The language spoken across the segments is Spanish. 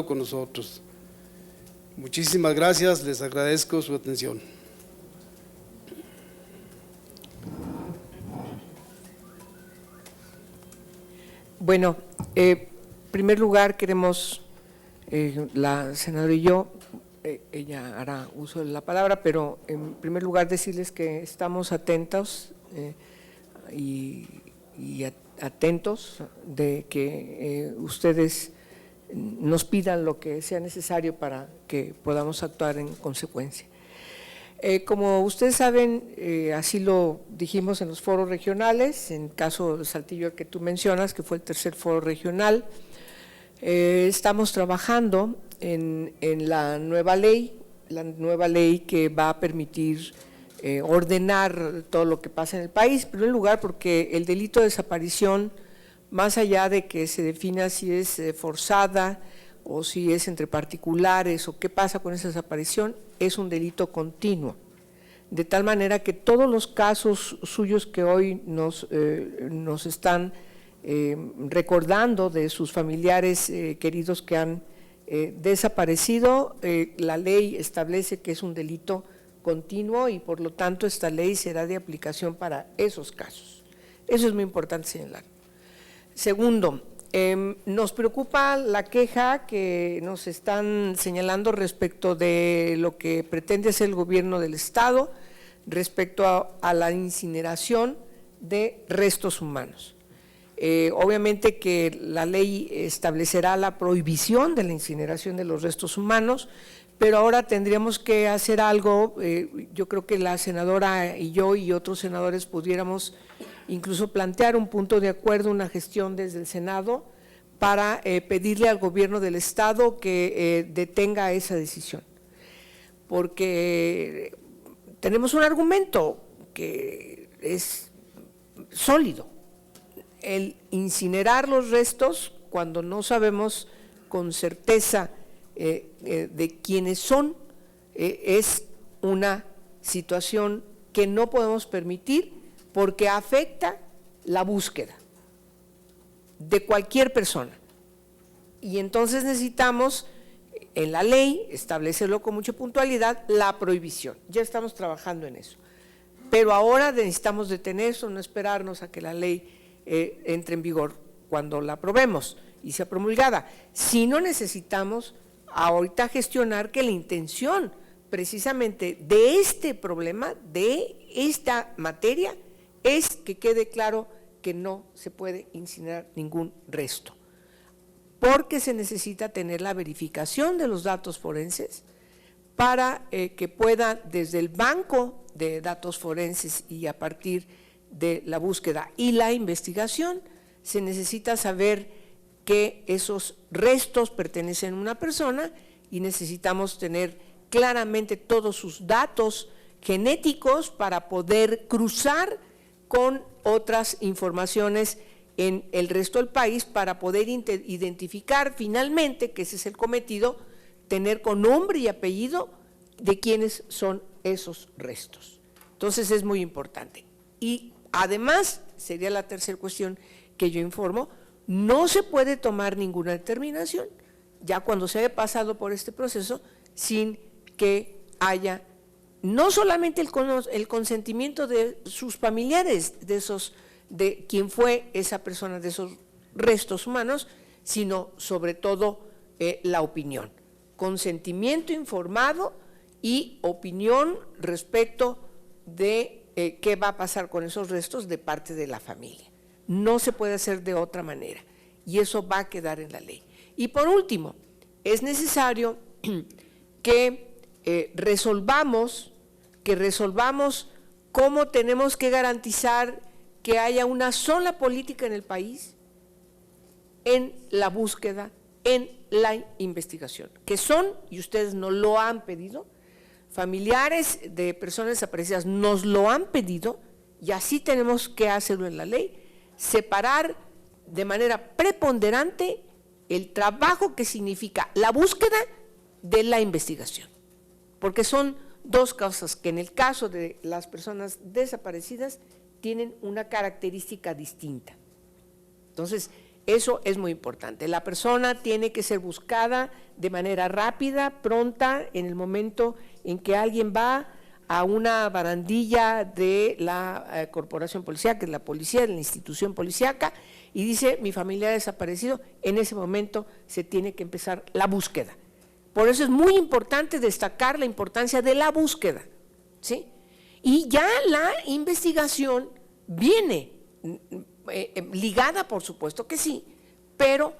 con nosotros. Muchísimas gracias, les agradezco su atención. Bueno, en primer lugar queremos, la senadora y yo, ella hará uso de la palabra, pero en primer lugar decirles que estamos atentos y atentos de que ustedes nos pidan lo que sea necesario para que podamos actuar en consecuencia. Como ustedes saben, así lo dijimos en los foros regionales, en el caso de Saltillo que tú mencionas, que fue el tercer foro regional, estamos trabajando en la nueva ley que va a permitir ordenar todo lo que pasa en el país. En primer lugar, porque el delito de desaparición, más allá de que se defina si es forzada o si es entre particulares o qué pasa con esa desaparición, es un delito continuo, de tal manera que todos los casos suyos que hoy nos están recordando de sus familiares queridos que han desaparecido, la ley establece que es un delito continuo y por lo tanto esta ley será de aplicación para esos casos. Eso es muy importante señalar. Segundo, nos preocupa la queja que nos están señalando respecto de lo que pretende hacer el gobierno del Estado respecto a la incineración de restos humanos. Obviamente que la ley establecerá la prohibición de la incineración de los restos humanos, pero ahora tendríamos que hacer algo. Yo creo que la senadora y yo y otros senadores pudiéramos incluso plantear un punto de acuerdo, una gestión desde el Senado para pedirle al gobierno del Estado que detenga esa decisión, porque tenemos un argumento que es sólido. El incinerar los restos cuando no sabemos con certeza de quiénes son es una situación que no podemos permitir porque afecta la búsqueda de cualquier persona. Y entonces necesitamos en la ley establecerlo con mucha puntualidad, la prohibición. Ya estamos trabajando en eso. Pero ahora necesitamos detener eso, no esperarnos a que la ley entre en vigor cuando la aprobemos y sea promulgada. Si no, necesitamos ahorita gestionar que la intención precisamente de este problema, de esta materia, es que quede claro que no se puede incinerar ningún resto, porque se necesita tener la verificación de los datos forenses para que pueda desde el banco de datos forenses y a partir de la búsqueda y la investigación, se necesita saber que esos restos pertenecen a una persona y necesitamos tener claramente todos sus datos genéticos para poder cruzar con otras informaciones en el resto del país para poder identificar finalmente, que ese es el cometido, tener con nombre y apellido de quiénes son esos restos. Entonces es muy importante. Y además, sería la tercera cuestión que yo informo, no se puede tomar ninguna determinación ya cuando se haya pasado por este proceso sin que haya no solamente el consentimiento de sus familiares, de quien fue esa persona, de esos restos humanos, sino sobre todo la opinión, consentimiento informado y opinión respecto de qué va a pasar con esos restos de parte de la familia. No se puede hacer de otra manera y eso va a quedar en la ley. Y por último, es necesario que resolvamos cómo tenemos que garantizar que haya una sola política en el país en la búsqueda, en la investigación, que son, y ustedes nos lo han pedido, familiares de personas desaparecidas nos lo han pedido y así tenemos que hacerlo en la ley, separar de manera preponderante el trabajo que significa la búsqueda de la investigación, porque son dos cosas que en el caso de las personas desaparecidas tienen una característica distinta. Entonces, Eso es muy importante. La persona tiene que ser buscada de manera rápida, pronta, en el momento en que alguien va a una barandilla de la corporación policial, que es la policía, de la institución policíaca, y dice, mi familiar ha desaparecido. En ese momento se tiene que empezar la búsqueda. Por eso es muy importante destacar la importancia de la búsqueda, ¿sí? Y ya la investigación viene ligada, por supuesto que sí, pero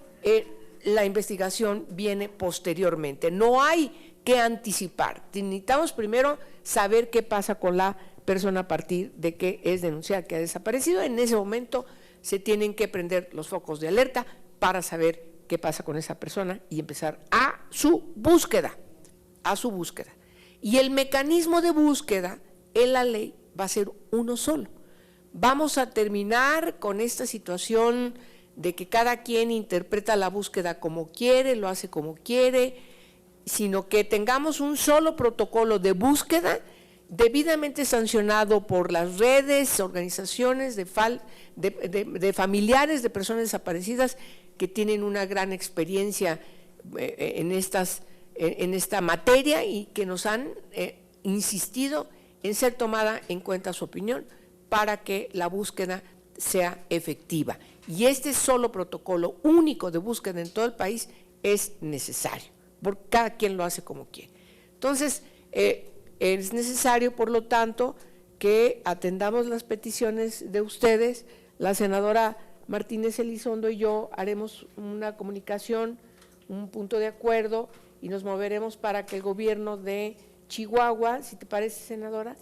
la investigación viene posteriormente. No hay que anticipar. Necesitamos primero saber qué pasa con la persona a partir de que es denunciada que ha desaparecido. En ese momento se tienen que prender los focos de alerta para saber qué pasa con esa persona y empezar a su búsqueda, Y el mecanismo de búsqueda en la ley va a ser uno solo. Vamos a terminar con esta situación de que cada quien interpreta la búsqueda como quiere, lo hace como quiere, sino que tengamos un solo protocolo de búsqueda debidamente sancionado por las redes, organizaciones de familiares de personas desaparecidas que tienen una gran experiencia en esta materia y que nos han insistido en ser tomada en cuenta su opinión para que la búsqueda sea efectiva. Y este solo protocolo único de búsqueda en todo el país es necesario, porque cada quien lo hace como quiere. Entonces, es necesario, por lo tanto, que atendamos las peticiones de ustedes. La senadora Martínez Elizondo y yo haremos una comunicación, un punto de acuerdo, y nos moveremos para que el gobierno de Chihuahua, si te parece, senadora,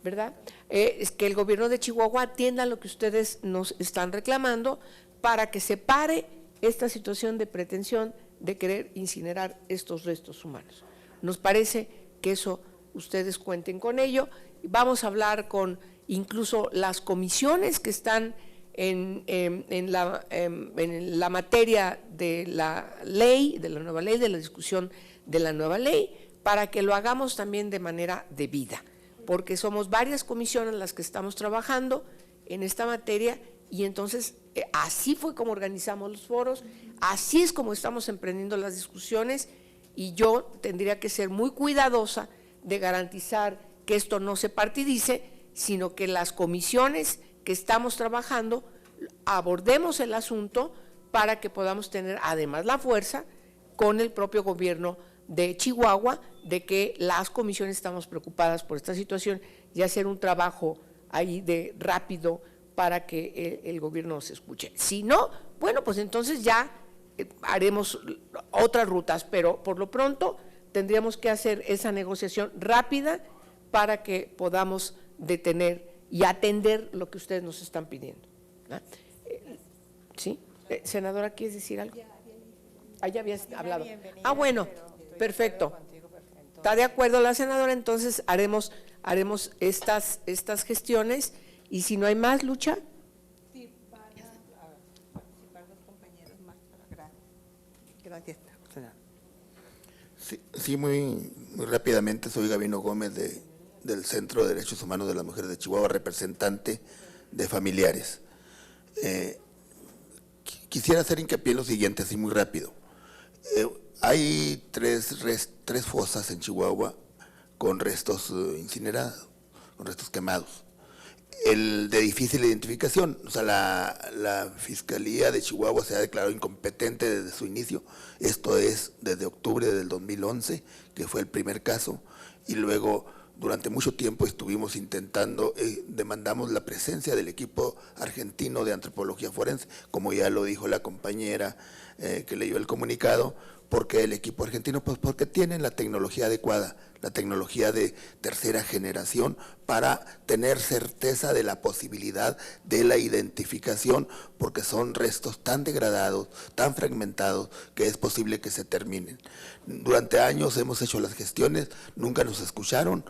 ¿verdad? Es que el gobierno de Chihuahua atienda lo que ustedes nos están reclamando para que se pare esta situación de pretensión de querer incinerar estos restos humanos. Nos parece que eso ustedes cuenten con ello. Vamos a hablar con incluso las comisiones que están en la materia de la ley, de la nueva ley, de la discusión de la nueva ley, para que lo hagamos también de manera debida, porque somos varias comisiones las que estamos trabajando en esta materia y entonces así fue como organizamos los foros, así es como estamos emprendiendo las discusiones y yo tendría que ser muy cuidadosa de garantizar que esto no se partidice, sino que las comisiones que estamos trabajando abordemos el asunto para que podamos tener además la fuerza con el propio gobierno de Chihuahua, de que las comisiones estamos preocupadas por esta situación y hacer un trabajo ahí de rápido para que el gobierno nos escuche. Si no, bueno, pues entonces ya haremos otras rutas, pero por lo pronto tendríamos que hacer esa negociación rápida para que podamos detener y atender lo que ustedes nos están pidiendo. ¿Sí? Senadora, ¿quieres decir algo? Ya habías hablado. Bueno, perfecto. ¿Está de acuerdo la senadora? Entonces haremos estas gestiones y si no hay más, Lucha. Sí, van a participar dos compañeros más. Gracias, senadora. Sí, muy rápidamente, soy Gabino Gómez del Centro de Derechos Humanos de las Mujeres de Chihuahua, representante de familiares. Quisiera hacer hincapié en lo siguiente, así muy rápido. Hay tres fosas en Chihuahua con restos incinerados, con restos quemados. El de difícil identificación, o sea, la Fiscalía de Chihuahua se ha declarado incompetente desde su inicio, esto es desde octubre del 2011, que fue el primer caso, y luego durante mucho tiempo estuvimos intentando, demandamos la presencia del equipo argentino de antropología forense, como ya lo dijo la compañera que leyó el comunicado. Porque el equipo argentino, pues porque tienen la tecnología adecuada, la tecnología de tercera generación para tener certeza de la posibilidad de la identificación, porque son restos tan degradados, tan fragmentados, que es posible que se terminen. Durante años hemos hecho las gestiones, nunca nos escucharon,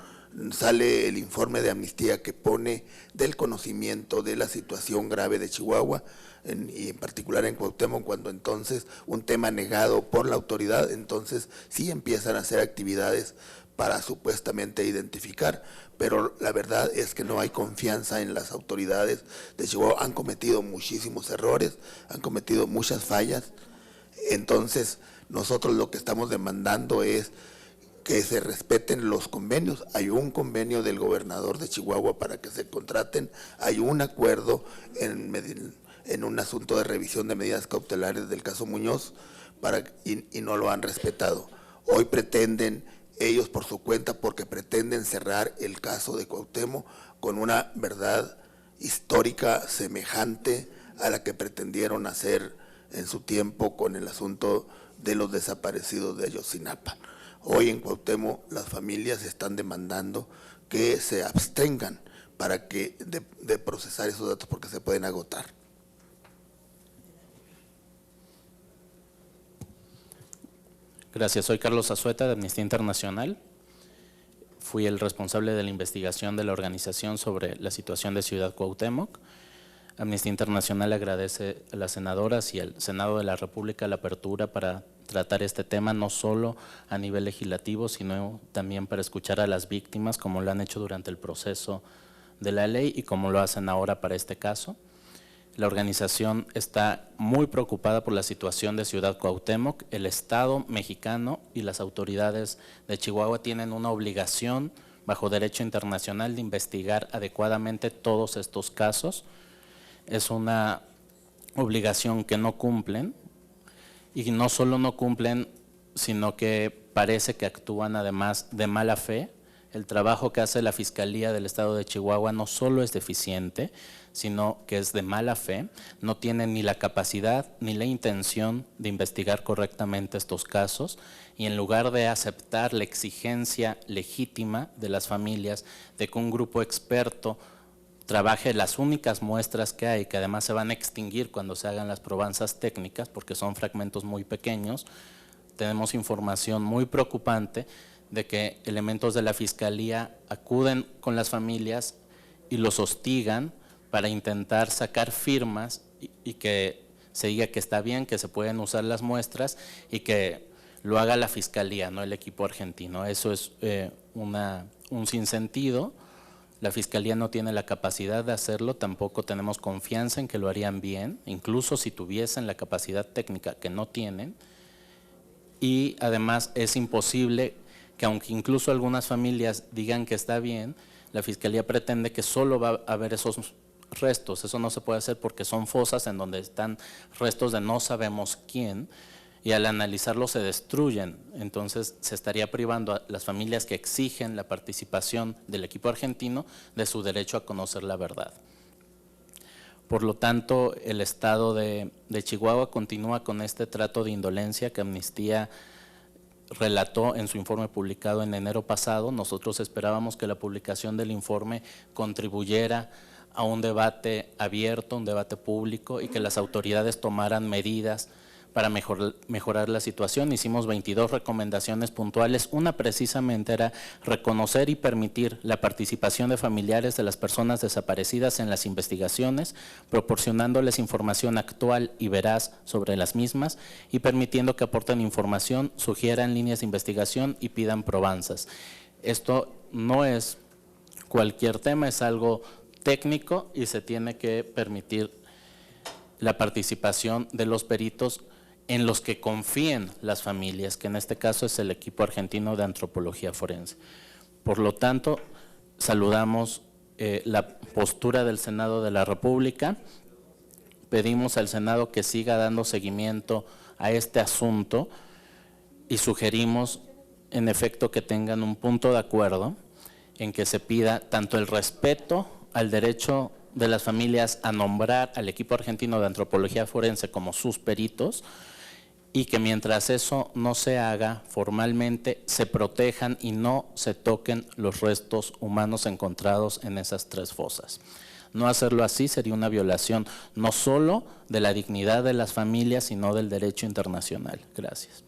sale el informe de Amnistía que pone del conocimiento de la situación grave de Chihuahua, y en particular en Cuauhtémoc, cuando entonces un tema negado por la autoridad, entonces sí empiezan a hacer actividades para supuestamente identificar, pero la verdad es que no hay confianza en las autoridades de Chihuahua. Han cometido muchísimos errores, han cometido muchas fallas. Entonces nosotros lo que estamos demandando es que se respeten los convenios. Hay un convenio del gobernador de Chihuahua para que se contraten, hay un acuerdo en un asunto de revisión de medidas cautelares del caso Muñoz, y no lo han respetado. Hoy pretenden ellos por su cuenta, porque pretenden cerrar el caso de Cuauhtémoc con una verdad histórica semejante a la que pretendieron hacer en su tiempo con el asunto de los desaparecidos de Ayotzinapa. Hoy en Cuauhtémoc las familias están demandando que se abstengan para que de procesar esos datos, porque se pueden agotar. Gracias, soy Carlos Azueta de Amnistía Internacional. Fui el responsable de la investigación de la organización sobre la situación de Ciudad Cuauhtémoc. Amnistía Internacional agradece a las senadoras y al Senado de la República la apertura para tratar este tema, no solo a nivel legislativo, sino también para escuchar a las víctimas, como lo han hecho durante el proceso de la ley y como lo hacen ahora para este caso. La organización está muy preocupada por la situación de Ciudad Cuauhtémoc. El Estado mexicano y las autoridades de Chihuahua tienen una obligación bajo derecho internacional de investigar adecuadamente todos estos casos. Es una obligación que no cumplen, y no solo no cumplen, sino que parece que actúan además de mala fe. El trabajo que hace la Fiscalía del Estado de Chihuahua no solo es deficiente, sino que es de mala fe, no tienen ni la capacidad ni la intención de investigar correctamente estos casos, y en lugar de aceptar la exigencia legítima de las familias de que un grupo experto trabaje las únicas muestras que hay, que además se van a extinguir cuando se hagan las probanzas técnicas, porque son fragmentos muy pequeños, tenemos información muy preocupante de que elementos de la Fiscalía acuden con las familias y los hostigan para intentar sacar firmas y que se diga que está bien, que se pueden usar las muestras y que lo haga la Fiscalía, no el equipo argentino. Eso es un sinsentido. La Fiscalía no tiene la capacidad de hacerlo, tampoco tenemos confianza en que lo harían bien, incluso si tuviesen la capacidad técnica que no tienen. Y además es imposible que, aunque incluso algunas familias digan que está bien, la Fiscalía pretende que solo va a haber esos restos. Eso no se puede hacer porque son fosas en donde están restos de no sabemos quién, y al analizarlos se destruyen. Entonces se estaría privando a las familias que exigen la participación del equipo argentino de su derecho a conocer la verdad. Por lo tanto, el Estado de Chihuahua continúa con este trato de indolencia que Amnistía relató en su informe publicado en enero pasado. Nosotros esperábamos que la publicación del informe contribuyera a un debate abierto, un debate público, y que las autoridades tomaran medidas para mejorar la situación. Hicimos 22 recomendaciones puntuales. Una precisamente era reconocer y permitir la participación de familiares de las personas desaparecidas en las investigaciones, proporcionándoles información actual y veraz sobre las mismas y permitiendo que aporten información, sugieran líneas de investigación y pidan probanzas. Esto no es cualquier tema, es algo técnico y se tiene que permitir la participación de los peritos en los que confíen las familias, que en este caso es el equipo argentino de antropología forense. Por lo tanto, saludamos la postura del Senado de la República, pedimos al Senado que siga dando seguimiento a este asunto y sugerimos en efecto que tengan un punto de acuerdo en que se pida tanto el respeto al derecho de las familias a nombrar al equipo argentino de antropología forense como sus peritos, y que mientras eso no se haga formalmente, se protejan y no se toquen los restos humanos encontrados en esas 3 fosas. No hacerlo así sería una violación no solo de la dignidad de las familias, sino del derecho internacional. Gracias.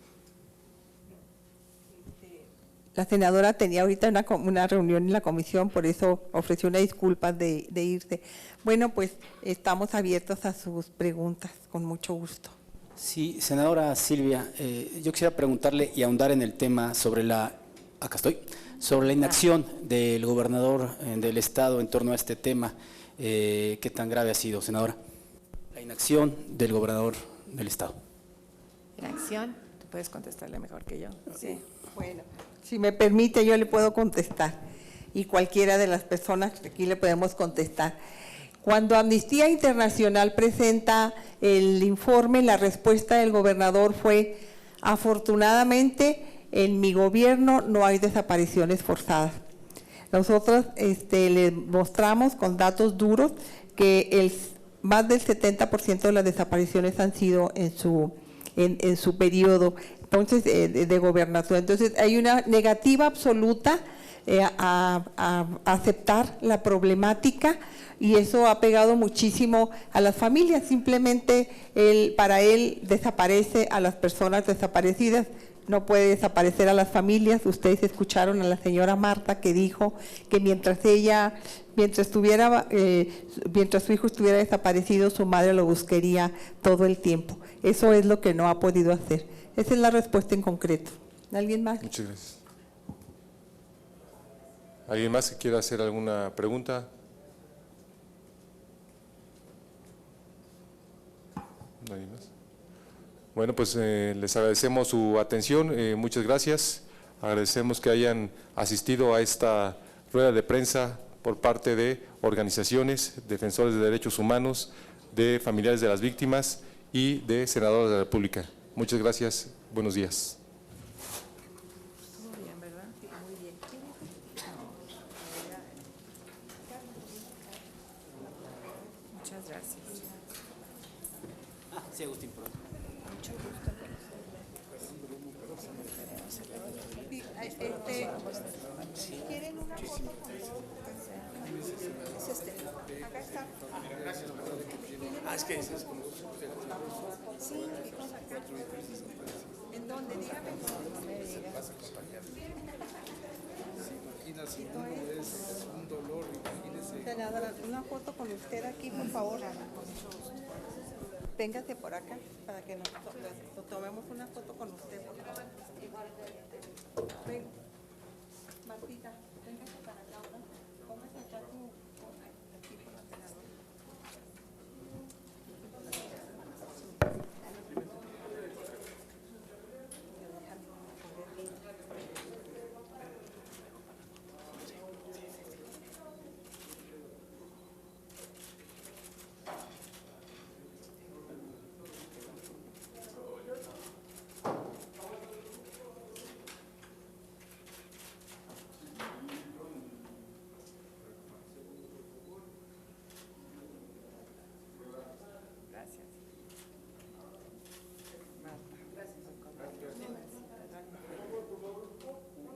La senadora tenía ahorita una reunión en la comisión, por eso ofreció una disculpa de irse. Bueno, pues estamos abiertos a sus preguntas, con mucho gusto. Sí, senadora Silvia, yo quisiera preguntarle y ahondar en el tema sobre sobre la inacción del gobernador del estado en torno a este tema. ¿Qué tan grave ha sido, senadora? La inacción del gobernador del estado. ¿Inacción? Tú puedes contestarle mejor que yo. Sí. Bueno, si me permite, yo le puedo contestar, y cualquiera de las personas aquí le podemos contestar. Cuando Amnistía Internacional presenta el informe, la respuesta del gobernador fue: afortunadamente, en mi gobierno no hay desapariciones forzadas. Nosotros le mostramos con datos duros que más del 70% de las desapariciones han sido en su periodo de gobernación. Entonces, hay una negativa absoluta a aceptar la problemática, y eso ha pegado muchísimo a las familias. Simplemente para él desaparece a las personas desaparecidas, no puede desaparecer a las familias. Ustedes escucharon a la señora Marta, que dijo que mientras su hijo estuviera desaparecido, su madre lo buscaría todo el tiempo. Eso es lo que no ha podido hacer. Esa es la respuesta en concreto. ¿Alguien más? Muchas gracias. ¿Alguien más que quiera hacer alguna pregunta? ¿Nadie más? Bueno, pues les agradecemos su atención, muchas gracias. Agradecemos que hayan asistido a esta rueda de prensa por parte de organizaciones, defensores de derechos humanos, de familiares de las víctimas y de senadores de la República. Muchas gracias, buenos días. Muy bien, ¿verdad? Muy bien. Muchas gracias. Sí, Agustín, perdón. ¿Quieren una foto con acá está. Es que es como... Sí, ¿en dónde? Dígame. Imagínate, uno es un dolor, imagínese. Senadora, una foto con usted aquí, por favor. Véngase por acá para que nos tomemos una foto con usted, por favor. Ven, Martita, véngase para acá, ¿no? Póngase acá aquí por la senadora.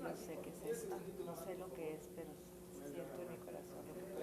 No sé qué es esto, no sé lo que es, pero siento en mi corazón lo que